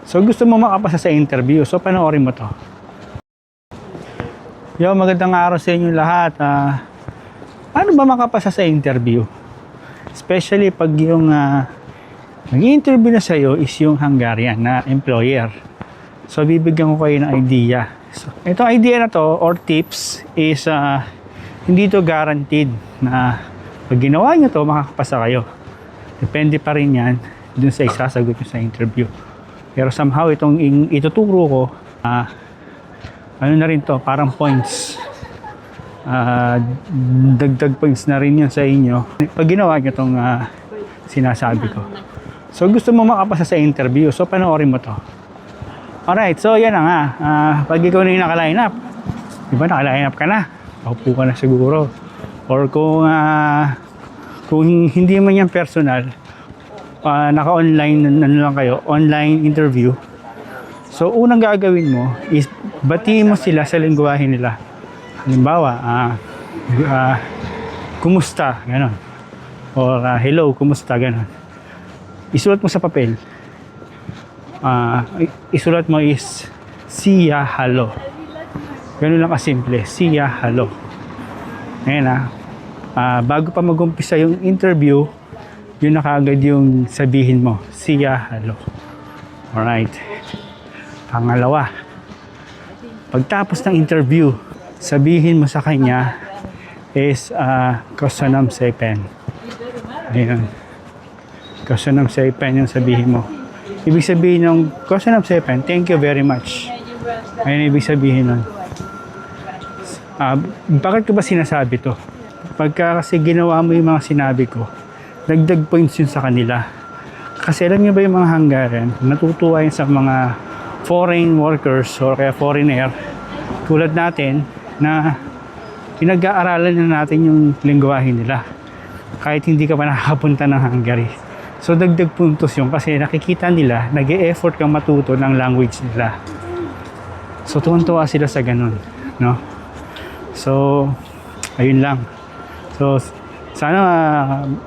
So gusto mo makapasa sa interview, so panoorin mo to. Yo, magandang araw sa inyo lahat. Paano ba makapasa sa interview? Especially pag yung nag-interview na sa'yo is yung Hungarian na employer. So bibigyan ko kayo ng idea. So, itong idea na to or tips is hindi to guaranteed na pag ginawa nyo to makakapasa kayo. Depende pa rin yan dun sa isasagot nyo sa interview. Pero somehow itong ituturo ko ano na rin to, parang points. Dagdag points na rin yun sa inyo pag ginawa nyo itong sinasabi ko. So gusto mo makapasa sa interview, so panoorin mo to. Alright, so yan na nga. Pag ikaw na yung naka-line up, diba naka-line up ka na, paupo ka na siguro. Or kung hindi man yan personal, naka-online ano lang kayo, online interview. So unang gagawin mo is batiin mo sila sa lengguwahe nila. Halimbawa, kumusta, gano'n. Or hello, kumusta, gano'n. Isulat mo sa papel. Isulat mo is siya, hello. Gano'n lang kasimple, siya, hello. Ngayon bago pa mag-umpisa yung interview, yun na kaagad yung sabihin mo, siya, hello. Alright. Pangalawa, pagtapos ng interview, sabihin mo sa kanya is Köszönöm szépen. Ayun. Köszönöm szépen yung sabihin mo. Ibig sabihin ng Köszönöm szépen, thank you very much. Ayun ibig sabihin nun. Bakit ko ba sinasabi to? Pagka kasi ginawa mo yung mga sinabi ko, dagdag points yun sa kanila. Kasi alam niyo ba yung mga Hungarian, natutuwa yun sa mga foreign workers or kaya foreigner tulad natin na pinag-aaralan na natin yung lengguwahe nila kahit hindi ka pa nakakapunta ng Hungary. So dagdag puntos yun kasi nakikita nila nag-e-effort kang matuto ng language nila. So tuwan-tuwa sila sa ganun, no? So ayun lang. So sana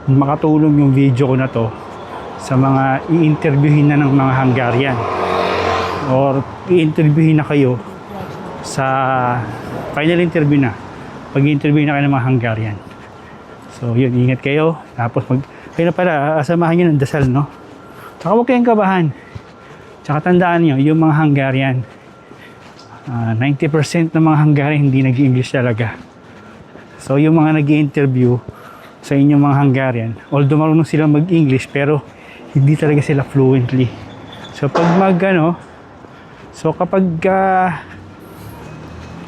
makatulong yung video ko na to sa mga i-interviewin na ng mga Hungarian or i-interviewin na kayo sa final interview na. Pag-interview na kayo ng mga Hungarian. So yun, ingat kayo. Tapos kayo na pala, asamahan nyo ng dasal, no? Tsaka huwag kayong kabahan. Tsaka tandaan nyo, yung mga Hungarian, 90% ng mga Hungarian hindi nag-English talaga. So yung mga nag-interview sa inyong mga Hungarian, although marunong sila mag-English, pero hindi talaga sila fluently. So pag kapag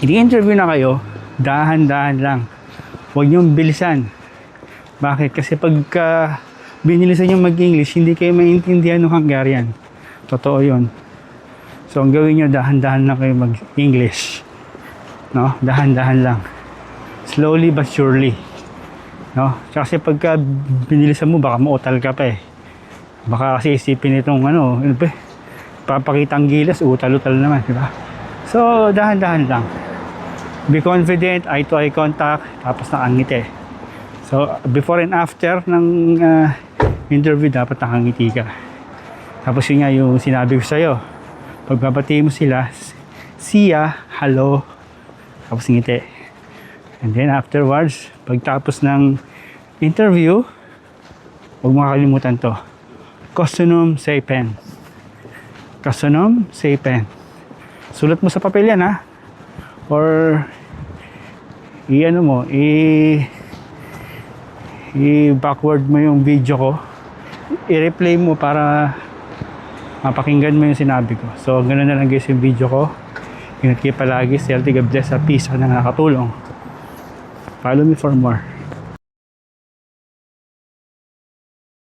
i-interview na kayo, dahan-dahan lang. Huwag niyong bilisan. Bakit? Kasi pagka binilisan nyo mag-English, hindi kayo maintindihan ng Hungarian. Totoo yun. So ang gawin nyo, dahan-dahan lang kayo mag-English. No? Dahan-dahan lang. Slowly but surely. No? Kasi pagka binilisan mo, baka mautal ka pa eh. Baka kasi isipin itong papakitang gilas, utal-utal naman, di ba? So, dahan-dahan lang. Be confident, eye-to-eye contact, tapos nakangiti. So, before and after ng interview, dapat nakangiti ka. Tapos yun nga yung sinabi ko sa'yo. Pagbabati mo sila, siya, hello, tapos ngiti. And then afterwards, pagtapos ng interview, huwag makakalimutan to. Köszönöm szépen. Köszönöm szépen. Sulat mo sa papel yan, ha? Or i-backward mo yung video ko. I-replay mo para mapakinggan mo yung sinabi ko. So, ganoon na lang guys yung video ko. Ingat kayo palagi. Healthy, God bless, peace na nakakatulong. Follow me for more.